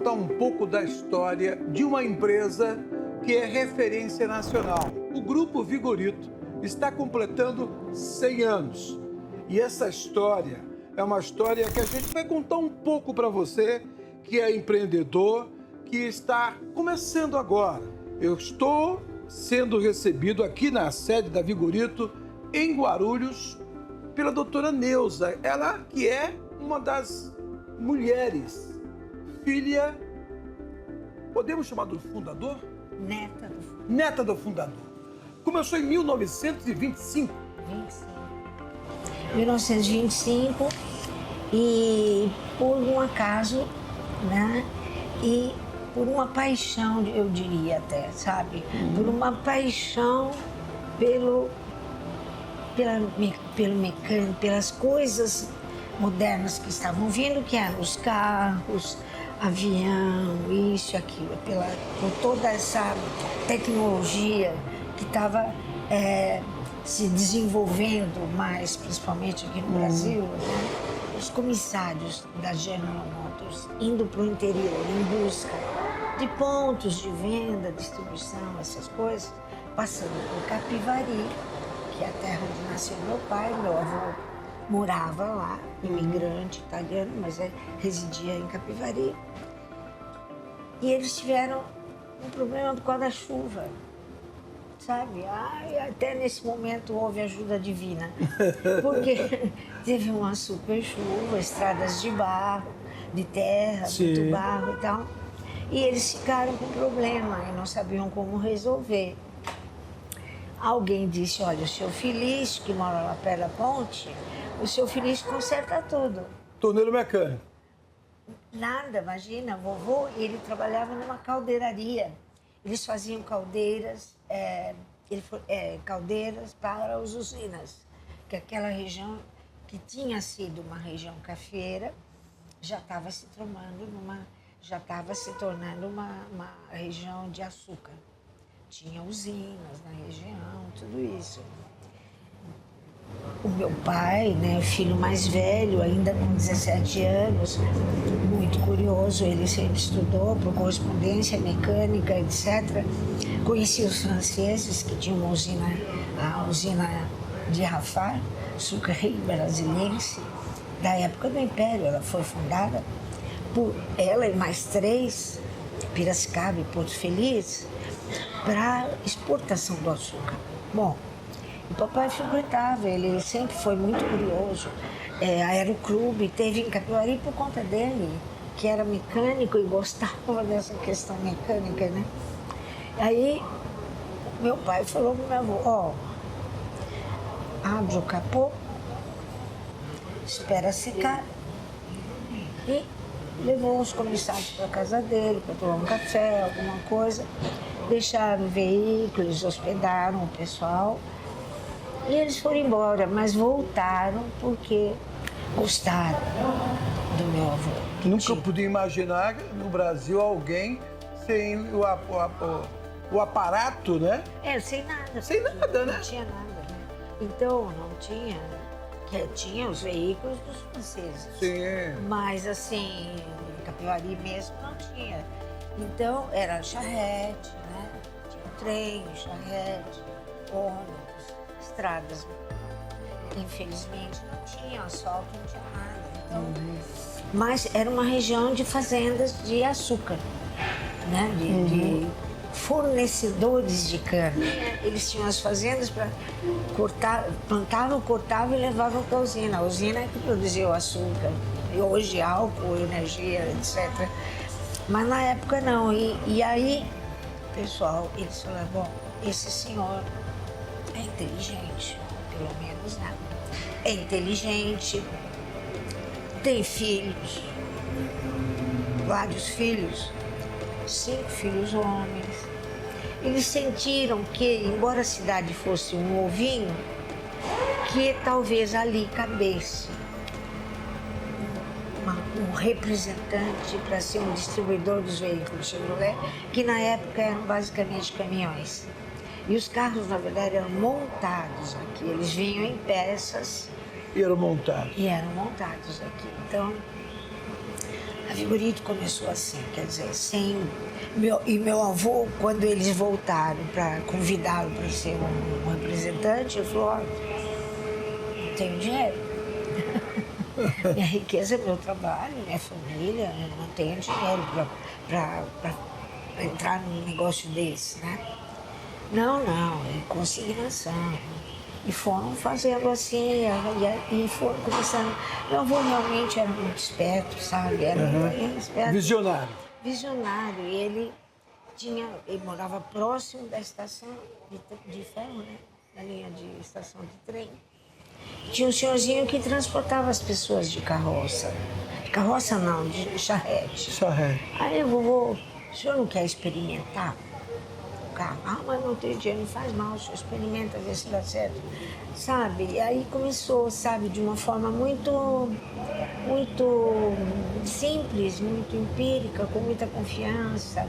contar um pouco da história de uma empresa que é referência nacional. O Grupo Vigorito está completando 100 anos. E essa história é uma história que a gente vai contar um pouco para você, que é empreendedor, que está começando agora. Eu estou sendo recebido aqui na sede da Vigorito, em Guarulhos, pela doutora Neuza. Ela que é uma das mulheres, filha, podemos chamar do fundador? Neta do fundador. Começou em 1925. 1925 e por um acaso, né? E por uma paixão, eu diria até, sabe? Por uma paixão pelo mecânico, pelas coisas modernas que estavam vindo, que eram os carros, avião, isso e aquilo, por toda essa tecnologia que estava se desenvolvendo mais, principalmente aqui no Brasil, né? Os comissários da General Motors indo para o interior em busca de pontos de venda, distribuição, essas coisas, passando por Capivari, que é a terra onde nasceu meu pai. Meu avô morava lá, imigrante italiano, mas residia em Capivari. E eles tiveram um problema por causa da chuva, sabe? Até nesse momento houve ajuda divina, porque teve uma super chuva, estradas de barro, de terra, muito barro e tal. E eles ficaram com problema e não sabiam como resolver. Alguém disse, olha, o seu Felício, que mora lá perto da ponte, o seu Felício conserta tudo. Torneiro mecânico. Nada, imagina, vovô, ele trabalhava numa caldeiraria. Eles faziam caldeiras, caldeiras para as usinas, que aquela região que tinha sido uma região cafeira já estava se tornando uma região de açúcar. Tinha usinas na região, tudo isso. O meu pai, né, filho mais velho, ainda com 17 anos, muito curioso, ele sempre estudou por correspondência mecânica, etc. Conhecia os franceses, que tinham uma usina, a usina de Rafar, Sucre Brasiliense, da época do Império. Ela foi fundada por ela e mais 3, Piracicaba e Porto Feliz, para exportação do açúcar. Bom, o papai frequentava, ele sempre foi muito curioso. Aeroclube teve em Capivari por conta dele, que era mecânico e gostava dessa questão mecânica, né? Aí, meu pai falou pro meu avô, abre o capô, espera secar, e levou os comissários para a casa dele, para tomar um café, alguma coisa. Deixaram o veículo, eles hospedaram o pessoal e eles foram embora, mas voltaram porque gostaram do meu avô. Nunca podia imaginar no Brasil alguém sem o aparato, né? Sem nada. Sem nada, né? Não tinha nada, né? Então, não tinha... Tinha os veículos dos franceses. Sim. Mas, assim, Capivari mesmo não tinha. Então, era charrete, né? Tinha trem, charrete, ônibus, estradas. Infelizmente, não tinha asfalto, não tinha nada. Então, mas era uma região de fazendas de açúcar, né? De fornecedores de cana. Eles tinham as fazendas para cortar, plantavam, cortavam e levavam para a usina. A usina é que produzia o açúcar. E hoje álcool, energia, etc. Mas na época não. E aí, pessoal, eles falaram, bom, esse senhor é inteligente, pelo menos, né? É inteligente, tem filhos, vários filhos, 5 filhos homens. Eles sentiram que, embora a cidade fosse um ovinho, que talvez ali cabesse um representante para ser um distribuidor dos veículos Chevrolet, que na época eram basicamente caminhões. E os carros, na verdade, eram montados aqui. Eles vinham em peças. E eram montados. E eram montados aqui. Então, Vigorito começou assim, quer dizer, sem... meu avô, quando eles voltaram para convidá-lo para ser um representante, ele falou, olha, não tenho dinheiro. Minha riqueza é meu trabalho, minha família, eu não tenho dinheiro para entrar num negócio desse, né? Não, é consignação. E foram fazendo assim, e foram começando. Meu avô realmente era muito esperto, sabe? Era muito esperto. Visionário. Visionário. E ele morava próximo da estação de ferro, né? Da linha de estação de trem. Tinha um senhorzinho que transportava as pessoas de carroça. De carroça não, de charrete. Charrete. Aí vovô, o senhor não quer experimentar? Carro. Ah, mas não tem dinheiro, não faz mal, o senhor experimenta, ver se dá certo. Sabe? E aí começou, sabe, de uma forma muito simples, muito empírica, com muita confiança.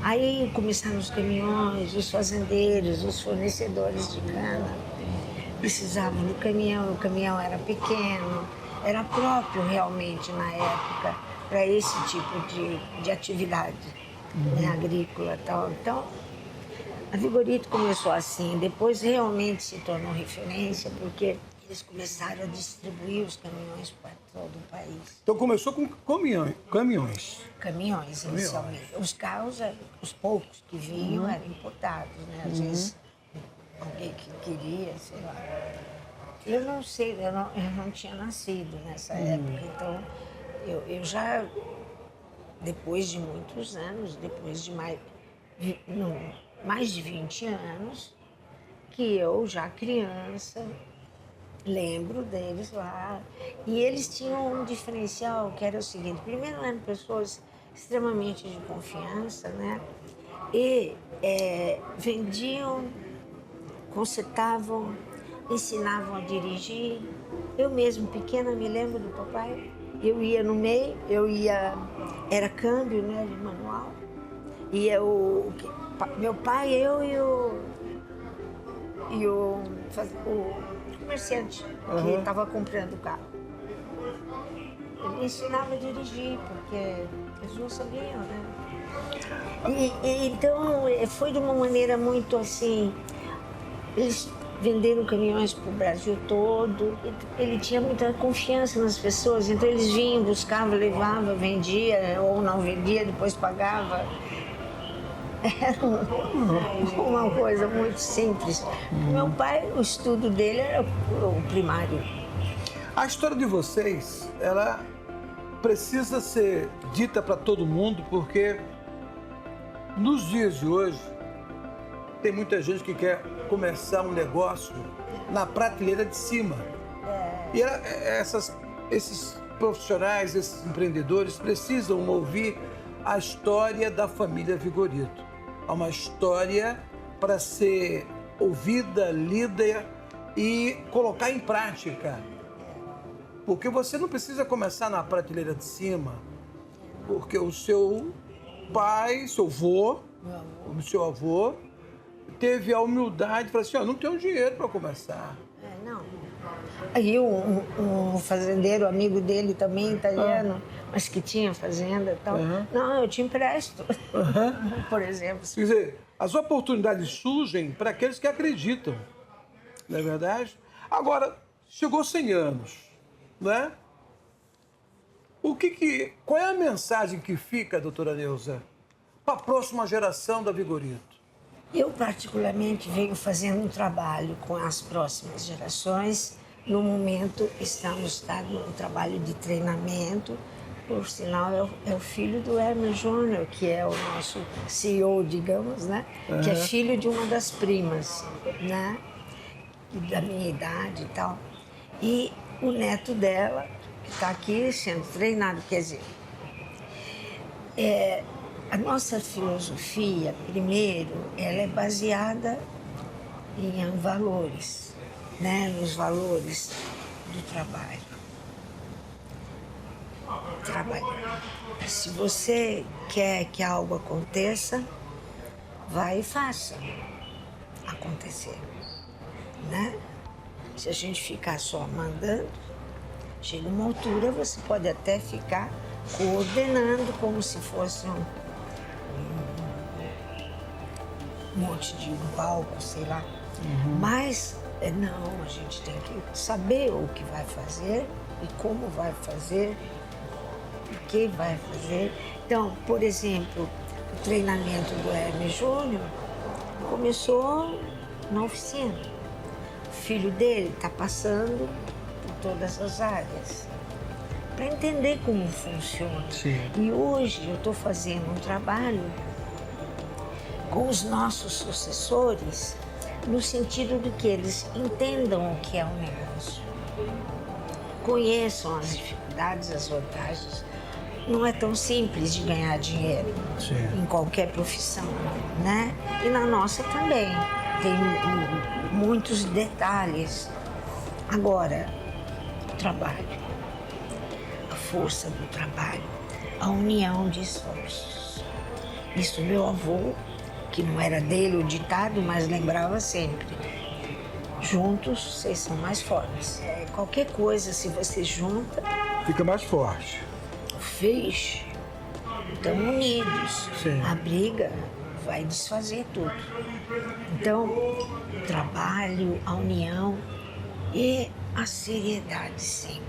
Aí começaram os caminhões, os fazendeiros, os fornecedores de cana. Precisavam do caminhão, o caminhão era pequeno, era próprio realmente na época para esse tipo de atividade, né, agrícola e tal. Então, a Vigorito começou assim, depois realmente se tornou referência, porque eles começaram a distribuir os caminhões para todo o país. Então começou com caminhões. Caminhões, inicialmente. Os carros, os poucos que vinham, eram importados, né? Às vezes alguém que queria, sei lá. Eu não sei, eu não tinha nascido nessa época, então eu já, depois de muitos anos, depois de mais de 20 anos, que eu, já criança, lembro deles lá. E eles tinham um diferencial que era o seguinte: primeiro, eram pessoas extremamente de confiança, né? E vendiam, consertavam, ensinavam a dirigir. Eu mesmo, pequena, me lembro do papai. Eu ia no meio, era câmbio, né, de manual. E meu pai, eu e o comerciante que estava comprando o carro. Ele me ensinava a dirigir, porque eles não sabiam, né? Então, foi de uma maneira muito assim... Eles venderam caminhões para o Brasil todo. Ele tinha muita confiança nas pessoas, então eles vinham, buscavam, levavam, vendia ou não vendia, depois pagava. Era uma coisa muito simples. Meu pai, o estudo dele era o primário. A história de vocês, ela precisa ser dita para todo mundo, porque nos dias de hoje tem muita gente que quer começar um negócio na prateleira de cima. E esses profissionais, esses empreendedores precisam ouvir a história da família Vigorito. É uma história para ser ouvida, lida e colocar em prática. Porque você não precisa começar na prateleira de cima, porque o seu pai, seu avô, teve a humildade de falar assim, não tenho dinheiro para começar. Não. Aí um fazendeiro, amigo dele também, italiano, mas que tinha fazenda e tal. Não, eu te empresto, por exemplo. Quer dizer, as oportunidades surgem para aqueles que acreditam, não é verdade? Agora, chegou 100 anos, né? Qual é a mensagem que fica, doutora Neuza, para a próxima geração da Vigorito? Eu, particularmente, venho fazendo um trabalho com as próximas gerações. No momento, estamos dando um trabalho de treinamento. Por sinal, é o filho do Hermes Júnior, que é o nosso CEO, digamos, né? Que é filho de uma das primas, né? Da minha idade e tal. E o neto dela, que está aqui sendo treinado, quer dizer... A nossa filosofia, primeiro, ela é baseada em valores, né? Nos valores do trabalho. Trabalhar. Se você quer que algo aconteça, vai e faça acontecer, né? Se a gente ficar só mandando, chega uma altura, você pode até ficar coordenando como se fosse um monte de palco, sei lá. Mas, não, a gente tem que saber o que vai fazer e como vai fazer, o que vai fazer. Então, por exemplo, o treinamento do Hermes Júnior começou na oficina. O filho dele está passando por todas as áreas para entender como funciona. Sim. E hoje eu estou fazendo um trabalho com os nossos sucessores no sentido de que eles entendam o que é um negócio, conheçam as dificuldades, as vantagens. Não é tão simples de ganhar dinheiro em qualquer profissão, né? E na nossa também tem muitos detalhes. Agora, o trabalho, a força do trabalho, a união de esforços. Isso meu avô, que não era dele o ditado, mas lembrava sempre: juntos vocês são mais fortes. Qualquer coisa, se você junta, fica mais forte. Fez, estão unidos. Sim. A briga vai desfazer tudo. Então, o trabalho, a união e a seriedade sempre.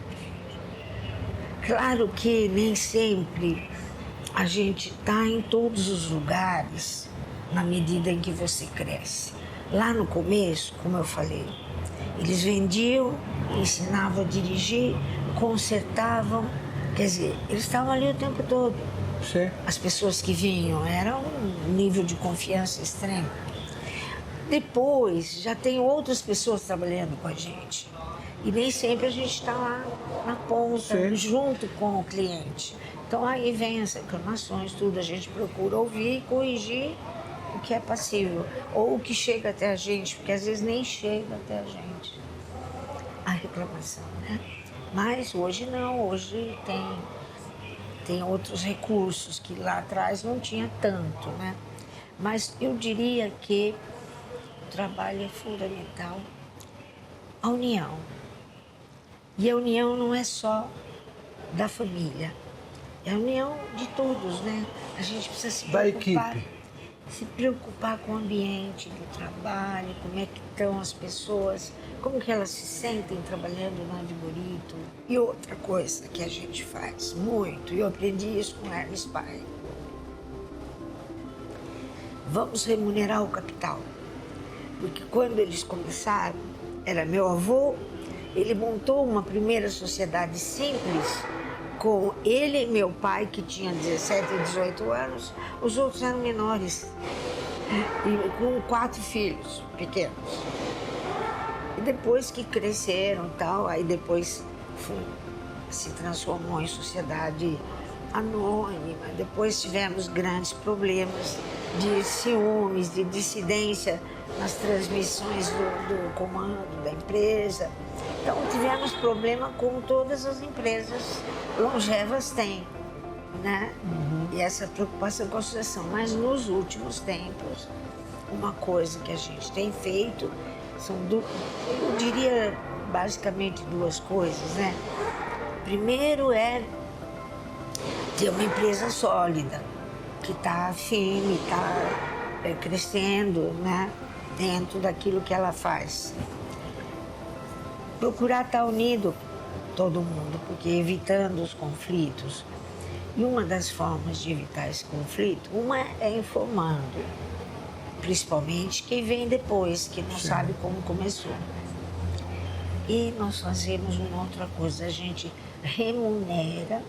Claro que nem sempre a gente está em todos os lugares na medida em que você cresce. Lá no começo, como eu falei, eles vendiam, ensinavam a dirigir, consertavam. Quer dizer, eles estavam ali o tempo todo. Sim. As pessoas que vinham, era um nível de confiança extremo. Depois, já tem outras pessoas trabalhando com a gente. E nem sempre a gente está lá na ponta, Sim. junto com o cliente. Então, aí vem as reclamações, tudo. A gente procura ouvir e corrigir o que é passível. Ou o que chega até a gente, porque às vezes nem chega até a gente a reclamação, né? Mas hoje não, hoje tem outros recursos que lá atrás não tinha tanto, né? Mas eu diria que o trabalho é fundamental, a união. E a união não é só da família, é a união de todos, né? A gente precisa se Da preocupar, equipe. se preocupar com o ambiente do trabalho, como é que estão as pessoas, como que elas se sentem trabalhando no Adborito. E outra coisa que a gente faz muito, e eu aprendi isso com Hermes Pai, vamos remunerar o capital. Porque quando eles começaram, era meu avô, ele montou uma primeira sociedade simples com ele e meu pai, que tinha 17 e 18 anos, os outros eram menores, e com 4 filhos pequenos. E depois que cresceram e tal, aí depois se transformou em sociedade anônima. Depois tivemos grandes problemas de ciúmes, de dissidência nas transmissões do comando da empresa. Então tivemos problema como todas as empresas longevas têm, né? E essa preocupação com a sucessão. Mas nos últimos tempos, uma coisa que a gente tem feito são, eu diria, basicamente 2 coisas, né? Primeiro é ter uma empresa sólida, que está firme, está crescendo, né? Dentro daquilo que ela faz. Procurar estar unido todo mundo, porque evitando os conflitos. E uma das formas de evitar esse conflito, uma é informando, principalmente quem vem depois, que não sabe como começou. E nós fazemos uma outra coisa, a gente remunera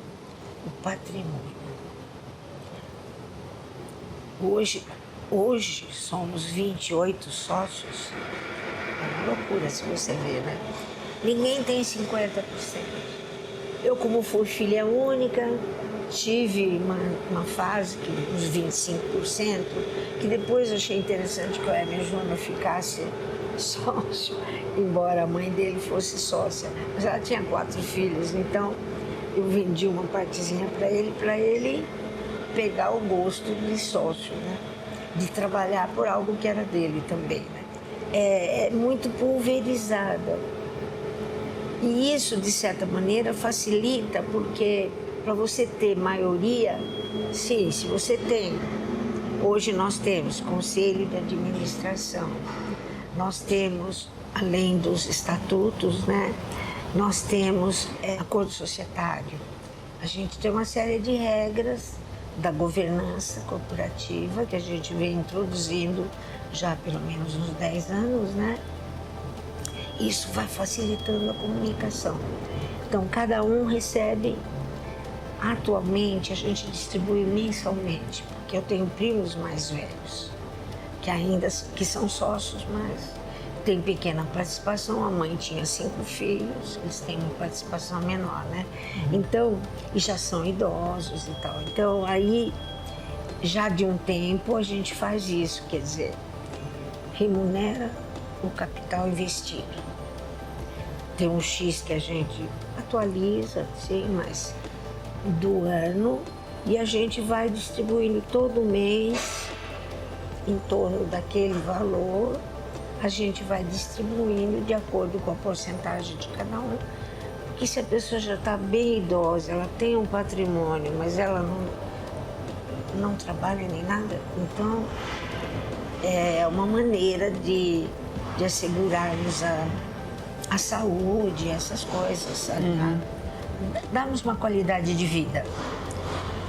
o patrimônio. Hoje somos 28 sócios, é uma loucura se você ver, né? Ninguém tem 50%. Eu, como fui filha única, tive uma fase, uns 25%, que depois achei interessante que o Hermes Júnior ficasse sócio, embora a mãe dele fosse sócia. Mas ela tinha 4 filhos, então eu vendi uma partezinha para ele pegar o gosto de sócio, né? De trabalhar por algo que era dele também, né? É muito pulverizada. E isso, de certa maneira, facilita, porque para você ter maioria, sim, se você tem. Hoje nós temos conselho de administração, nós temos, além dos estatutos, né, nós temos acordo societário. A gente tem uma série de regras da governança corporativa que a gente vem introduzindo já há pelo menos uns 10 anos, né? Isso vai facilitando a comunicação. Então, cada um recebe. Atualmente, a gente distribui mensalmente, porque eu tenho primos mais velhos, que são sócios, mas tem pequena participação. A mãe tinha 5 filhos, eles têm uma participação menor, né? Então, e já são idosos e tal. Então, aí, já de um tempo, a gente faz isso, quer dizer, remunera o capital investido. Tem um X que a gente atualiza, sim, mas do ano, e a gente vai distribuindo todo mês em torno daquele valor, a gente vai distribuindo de acordo com a porcentagem de cada um, porque se a pessoa já está bem idosa, ela tem um patrimônio, mas ela não trabalha nem nada, então é uma maneira de assegurarmos a saúde, essas coisas, sabe? Darmos uma qualidade de vida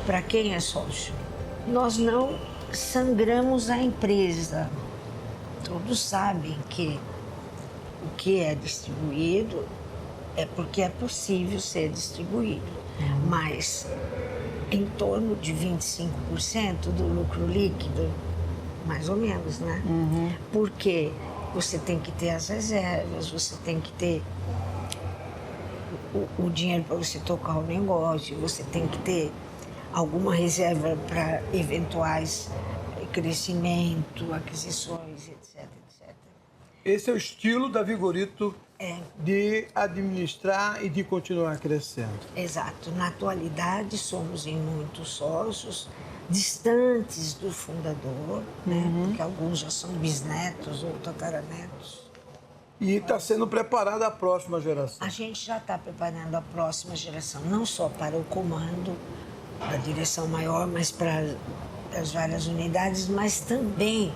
para quem é sócio. Nós não sangramos a empresa. Todos sabem que o que é distribuído é porque é possível ser distribuído. Mas em torno de 25% do lucro líquido, mais ou menos, né? Porque você tem que ter as reservas, você tem que ter o dinheiro para você tocar o negócio, você tem que ter alguma reserva para eventuais crescimento, aquisições, etc, etc. Esse é o estilo da Vigorito de administrar e de continuar crescendo. Exato. Na atualidade, somos em muitos sócios distantes do fundador, né? Porque alguns já são bisnetos ou tataranetos. E está sendo preparada a próxima geração. A gente já está preparando a próxima geração, não só para o comando da direção maior, mas para as várias unidades, mas também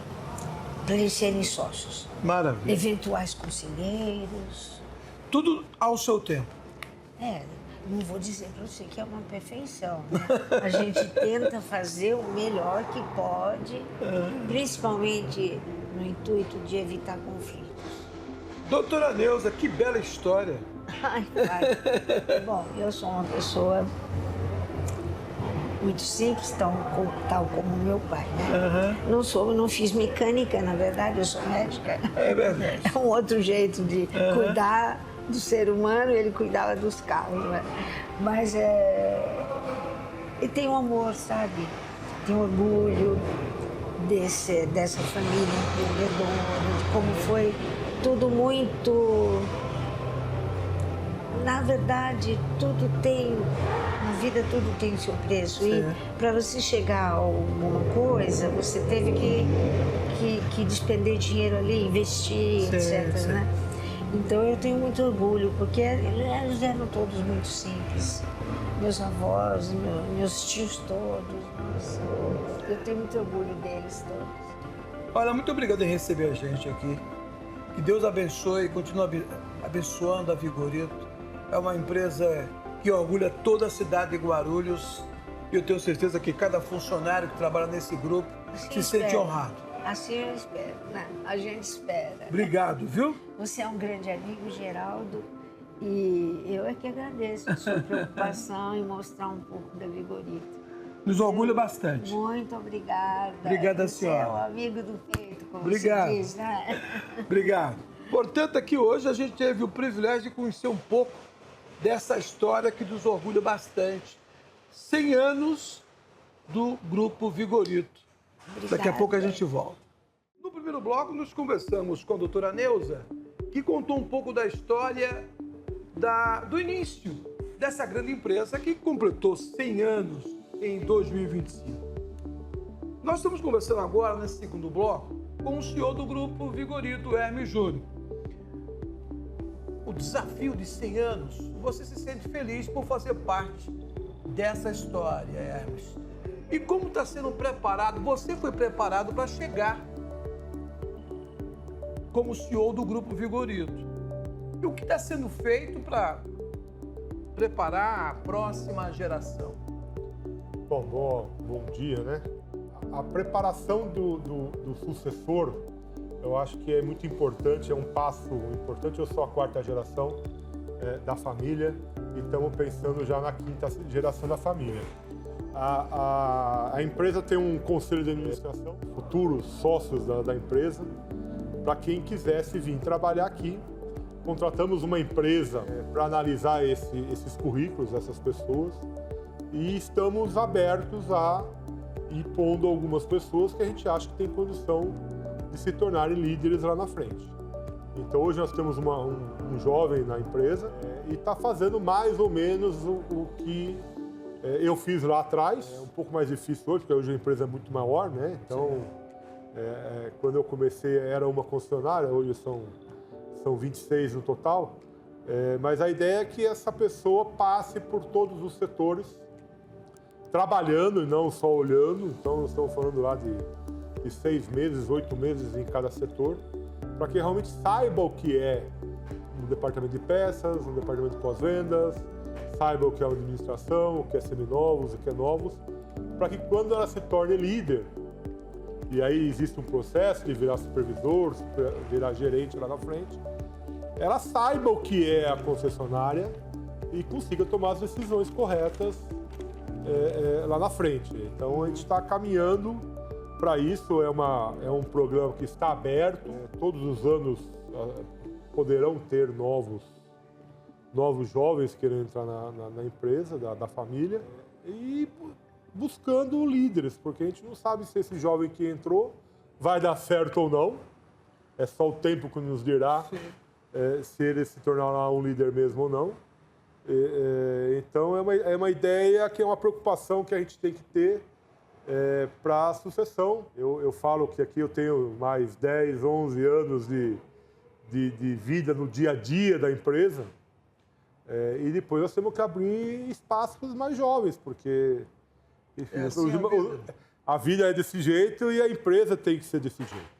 para eles serem sócios. Maravilha. Eventuais conselheiros. Tudo ao seu tempo. Não vou dizer para você que é uma perfeição, né? A gente tenta fazer o melhor que pode, principalmente no intuito de evitar conflitos. Doutora Neuza, que bela história. Ai, pai. Bom, eu sou uma pessoa muito simples, tal como meu pai, né? Não fiz mecânica, na verdade, eu sou médica. É verdade. É um outro jeito de cuidar do ser humano, ele cuidava dos carros, né? Mas e tem um amor, sabe? Tem orgulho dessa família empreendedora, de como foi tudo muito... Na verdade, na vida tudo tem seu preço. Sim. E para você chegar a alguma coisa, você teve que despender dinheiro ali, investir, sim, etc. Sim. Né? Então eu tenho muito orgulho, porque eles eram todos muito simples. Meus avós, meus tios todos. Nossa, eu tenho muito orgulho deles todos. Olha, muito obrigado em receber a gente aqui. Que Deus abençoe e continue abençoando a Vigorito. É uma empresa que orgulha toda a cidade de Guarulhos. E eu tenho certeza que cada funcionário que trabalha nesse grupo se sente honrado. Assim eu espero, né? A gente espera. Obrigado, viu? Você é um grande amigo, Geraldo, e eu é que agradeço a sua preocupação em mostrar um pouco da Vigorito. Nos orgulha bastante. Muito obrigada. Obrigada, senhora. Você é o amigo do peito, como obrigado. Se diz, né? Obrigado. Portanto, aqui hoje a gente teve o privilégio de conhecer um pouco dessa história que nos orgulha bastante. 100 anos do Grupo Vigorito. Obrigada. Daqui a pouco a gente volta. No primeiro bloco, nós conversamos com a doutora Neuza, que contou um pouco da história do início dessa grande empresa que completou 100 anos em 2025. Nós estamos conversando agora, nesse segundo bloco, com o CEO do Grupo Vigorito, Hermes Júnior. O desafio de 100 anos, você se sente feliz por fazer parte dessa história, Hermes. E como está sendo preparado? Você foi preparado para chegar como CEO do Grupo Vigorito. E o que está sendo feito para preparar a próxima geração? Bom dia, né? A preparação do sucessor, eu acho que é muito importante, é um passo importante. Eu sou a 4ª geração da família e estamos pensando já na 5ª geração da família. A empresa tem um conselho de administração, futuros sócios da empresa, para quem quisesse vir trabalhar aqui. Contratamos uma empresa para analisar esses currículos dessas pessoas e estamos abertos a ir pondo algumas pessoas que a gente acha que tem condição de se tornarem líderes lá na frente. Então hoje nós temos um jovem na empresa e está fazendo mais ou menos o que eu fiz lá atrás. É um pouco mais difícil hoje, porque hoje a empresa é muito maior, né? Então, quando eu comecei era uma concessionária, hoje são 26 no total. Mas a ideia é que essa pessoa passe por todos os setores, trabalhando e não só olhando. Então, nós estamos falando lá de 6 meses, 8 meses em cada setor, para que realmente saiba o que é no departamento de peças, no departamento de pós-vendas, saiba o que é administração, o que é seminovos, o que é novos, para que quando ela se torne líder, e aí existe um processo de virar supervisor, virar gerente lá na frente, ela saiba o que é a concessionária e consiga tomar as decisões corretas lá na frente. Então a gente está caminhando para isso, é um programa que está aberto, todos os anos poderão ter novos jovens querendo entrar na empresa, da família, e buscando líderes, porque a gente não sabe se esse jovem que entrou vai dar certo ou não. É só o tempo que nos dirá se ele se tornará um líder mesmo ou não. Então é uma ideia que é uma preocupação que a gente tem que ter para a sucessão. Eu falo que aqui eu tenho mais 10, 11 anos de vida no dia a dia da empresa, e depois nós temos que abrir espaço para os mais jovens, porque enfim, assim a vida é desse jeito e a empresa tem que ser desse jeito.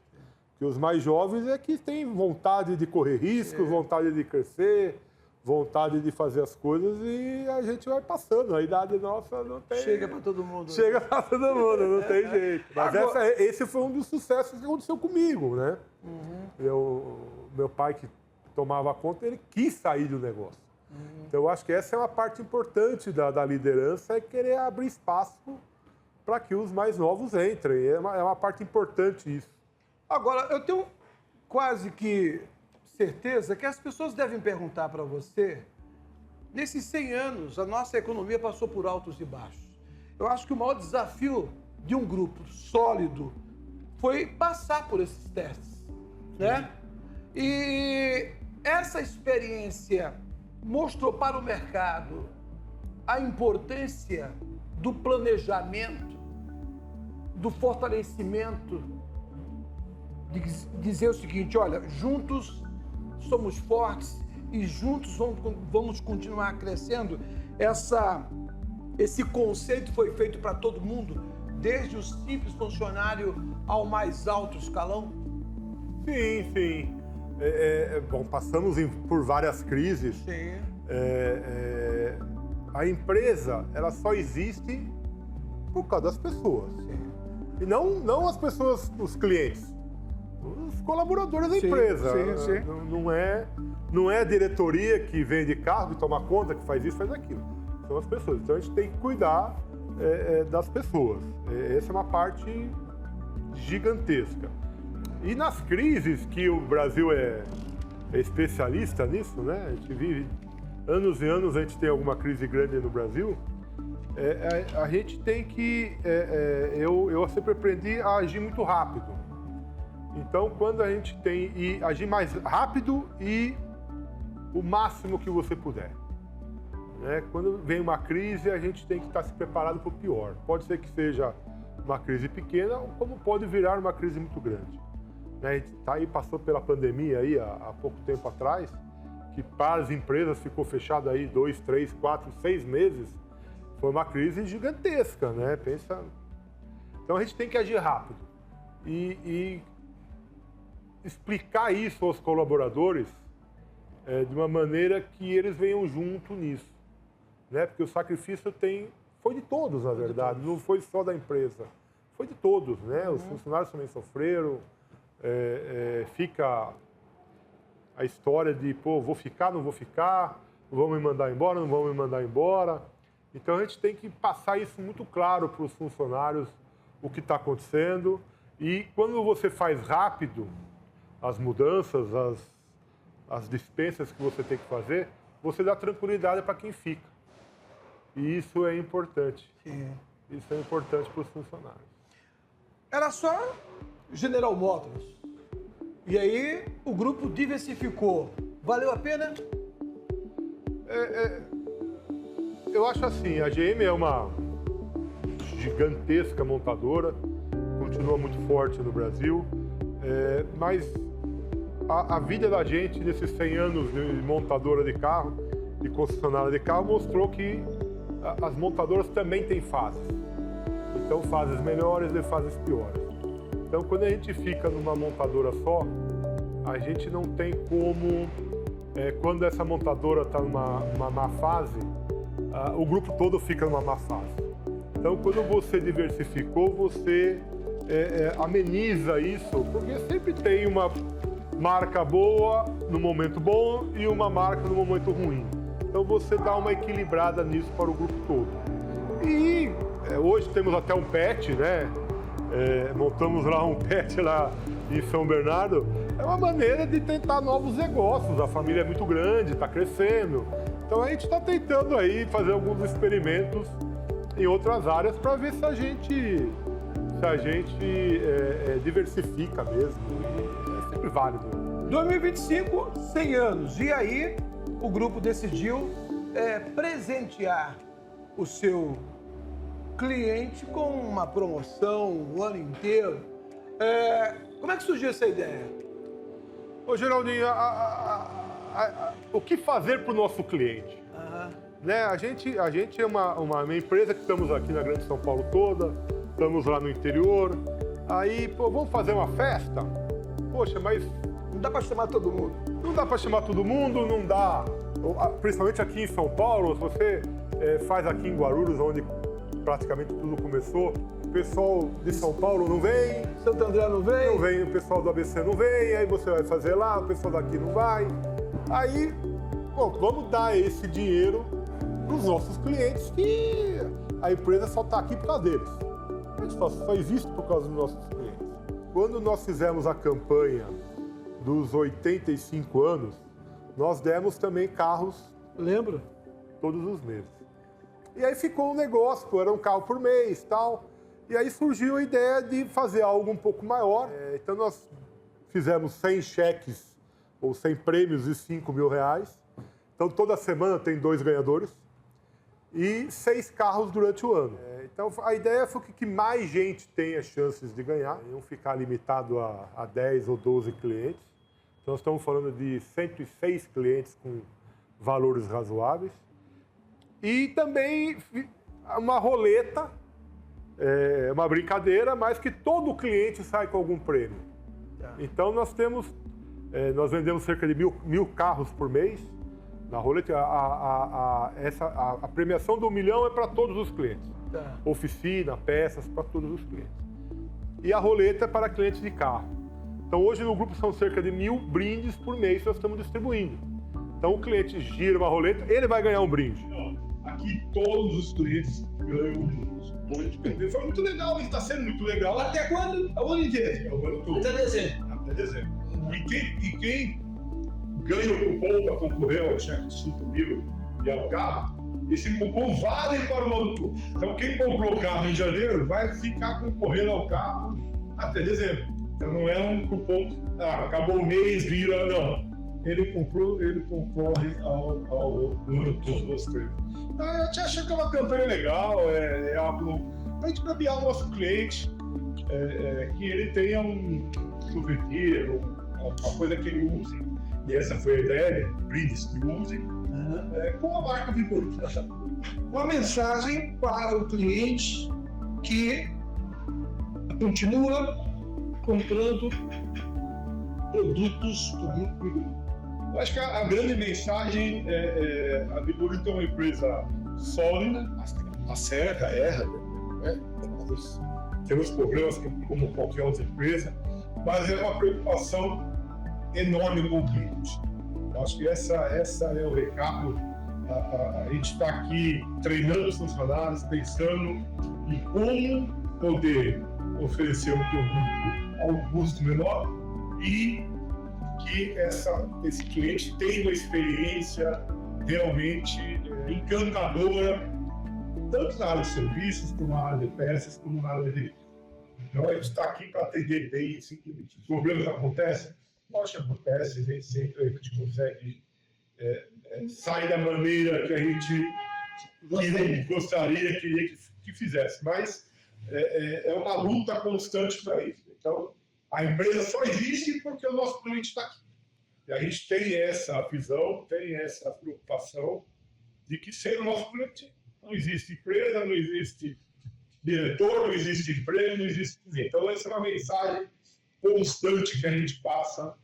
Porque os mais jovens é que têm vontade de correr riscos, vontade de crescer, vontade de fazer as coisas, e a gente vai passando. A idade nossa não tem... Chega para todo mundo. Chega para todo mundo, não tem jeito. Mas esse foi um dos sucessos que aconteceu comigo, né? Meu pai, que tomava conta, ele quis sair do negócio. Então, eu acho que essa é uma parte importante da liderança, é querer abrir espaço para que os mais novos entrem. É uma parte importante isso. Agora, eu tenho quase que certeza que as pessoas devem perguntar para você, nesses 100 anos, a nossa economia passou por altos e baixos. Eu acho que o maior desafio de um grupo sólido foi passar por esses testes, né? E essa experiência mostrou para o mercado a importância do planejamento, do fortalecimento, de dizer o seguinte: olha, juntos somos fortes e juntos vamos continuar crescendo. Esse conceito foi feito para todo mundo, desde o simples funcionário ao mais alto escalão? Sim. Bom, passamos por várias crises. Sim. A empresa, ela só existe por causa das pessoas. Sim. E não as pessoas, os clientes, os colaboradores da empresa. Sim. Não é a diretoria que vende carro, que toma conta, que faz isso, faz aquilo. São as pessoas. Então a gente tem que cuidar das pessoas. Essa é uma parte gigantesca. E nas crises, que o Brasil é especialista nisso, né? A gente vive anos e anos, a gente tem alguma crise grande no Brasil, a gente tem que... eu sempre aprendi a agir muito rápido. Então, quando a gente tem... E agir mais rápido e o máximo que você puder. Né? Quando vem uma crise, a gente tem que estar se preparado para o pior. Pode ser que seja uma crise pequena, como pode virar uma crise muito grande. A gente passou pela pandemia aí há pouco tempo atrás, que para as empresas ficou fechado aí 2, 3, 4, 6 meses. Foi uma crise gigantesca, né? Pensa... Então a gente tem que agir rápido e explicar isso aos colaboradores de uma maneira que eles venham junto nisso, né? Porque o sacrifício foi de todos, na verdade, não foi só da empresa, foi de todos, né? Os funcionários também sofreram, fica a história de, pô, vou ficar, não vou ficar, vão me mandar embora, não vão me mandar embora. Então a gente tem que passar isso muito claro para os funcionários, o que está acontecendo. E quando você faz rápido as mudanças, as dispensas que você tem que fazer, você dá tranquilidade para quem fica. E isso é importante. Sim. Isso é importante para os funcionários. Era só General Motors. E aí o grupo diversificou. Valeu a pena? Eu acho assim, a GM é uma gigantesca montadora, continua muito forte no Brasil, mas a vida da gente nesses 100 anos de montadora de carro, de concessionária de carro, mostrou que as montadoras também têm fases. Então, fases melhores e fases piores. Então, quando a gente fica numa montadora só, a gente não tem como, quando essa montadora está numa má fase, o grupo todo fica numa má fase. Então, quando você diversificou, você ameniza isso, porque sempre tem uma marca boa no momento bom e uma marca no momento ruim. Então, você dá uma equilibrada nisso para o grupo todo. E hoje temos até um pet, né? Montamos lá um pet lá em São Bernardo. É uma maneira de tentar novos negócios. A família é muito grande, está crescendo. Então a gente está tentando aí fazer alguns experimentos em outras áreas para ver se a gente diversifica mesmo. E é sempre válido. 2025, 100 anos. E aí o grupo decidiu presentear o seu cliente com uma promoção o ano inteiro. Como é que surgiu essa ideia? Ô, Geraldinho, o que fazer para o nosso cliente? Né? A gente é uma empresa que estamos aqui na Grande São Paulo toda, estamos lá no interior. Aí, pô, vamos fazer uma festa? Poxa, mas... Não dá para chamar todo mundo. Não dá para chamar todo mundo, não dá. Principalmente aqui em São Paulo, se você faz aqui em Guarulhos, onde praticamente tudo começou, o pessoal de São Paulo não vem, Santo André não vem? Não vem, o pessoal do ABC não vem, aí você vai fazer lá, o pessoal daqui não vai. Aí, bom, vamos dar esse dinheiro para os nossos clientes, que a empresa só está aqui por causa deles. A gente só faz isso por causa dos nossos clientes. Quando nós fizemos a campanha dos 85 anos, nós demos também carros. Lembro. Todos os meses. E aí ficou um negócio, pô, era um carro por mês e tal. E aí surgiu a ideia de fazer algo um pouco maior. Então nós fizemos 100 cheques ou 100 prêmios de R$5.000. Então toda semana tem 2 ganhadores e 6 carros durante o ano. Então a ideia foi que mais gente tenha chances de ganhar, não ficar limitado a 10 ou 12 clientes. Então nós estamos falando de 106 clientes com valores razoáveis. E também uma roleta, uma brincadeira, mas que todo cliente sai com algum prêmio. Então nós vendemos cerca de 1.000 carros por mês na roleta. A premiação do 1 milhão é para todos os clientes. Oficina, peças, para todos os clientes. E a roleta é para clientes de carro. Então hoje no grupo são cerca de 1.000 brindes por mês que nós estamos distribuindo. Então o cliente gira uma roleta, ele vai ganhar um brinde. Aqui todos os clientes ganham um. Foi muito legal, está sendo muito legal. Até quando? O ano inteiro? O ano todo. Até dezembro. Até dezembro. E quem ganha o cupom para concorrer ao cheque de 5 mil e ao carro, esse cupom vale para o ano todo. Então quem comprou o carro em janeiro vai ficar concorrendo ao carro até dezembro. Então não é um cupom, acabou o mês, vira, não. Ele concorre ao ano todo dos prêmios. A gente acha que é uma campanha legal, é algo para a gente premiar o nosso cliente, que ele tenha um souvenir, uma coisa que ele use. E essa foi a ideia, brindes que use, com a marca Vigorito. Uma mensagem para o cliente que continua comprando produtos do Grupo Vigorito. Eu acho que a grande mensagem a Vigorito é uma empresa sólida, acerta, erra, né? Temos problemas como qualquer outra empresa, mas é uma preocupação enorme com o cliente. Eu acho que essa é o recado. A gente está aqui treinando os funcionários, pensando em como poder oferecer um produto a um custo menor e que esse cliente tenha uma experiência realmente encantadora, tanto na área de serviços, como na área de peças, como na área de... Então, a gente está aqui para atender bem esse cliente. Os problemas acontecem, lógico que acontece, nem sempre a gente consegue sair da maneira que a gente gostaria, queria que fizesse, mas é uma luta constante para isso. Então, a empresa só existe porque o nosso cliente está aqui. E a gente tem essa visão, tem essa preocupação de que sem o nosso cliente não existe empresa, não existe diretor, não existe emprego, não existe ninguém. Então, essa é uma mensagem constante que a gente passa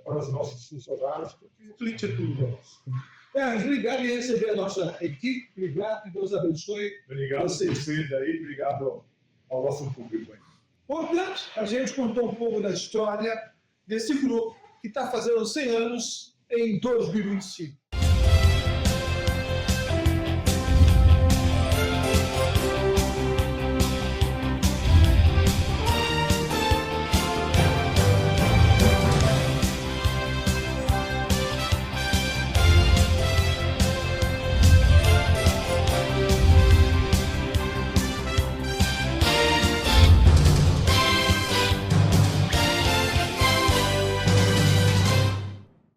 para os nossos funcionários, porque o cliente é tudo nosso. Obrigado em receber a nossa equipe, obrigado, que Deus abençoe. Obrigado a vocês aí, obrigado ao nosso público aí. Portanto, a gente contou um pouco da história desse grupo que está fazendo 100 anos em 2025.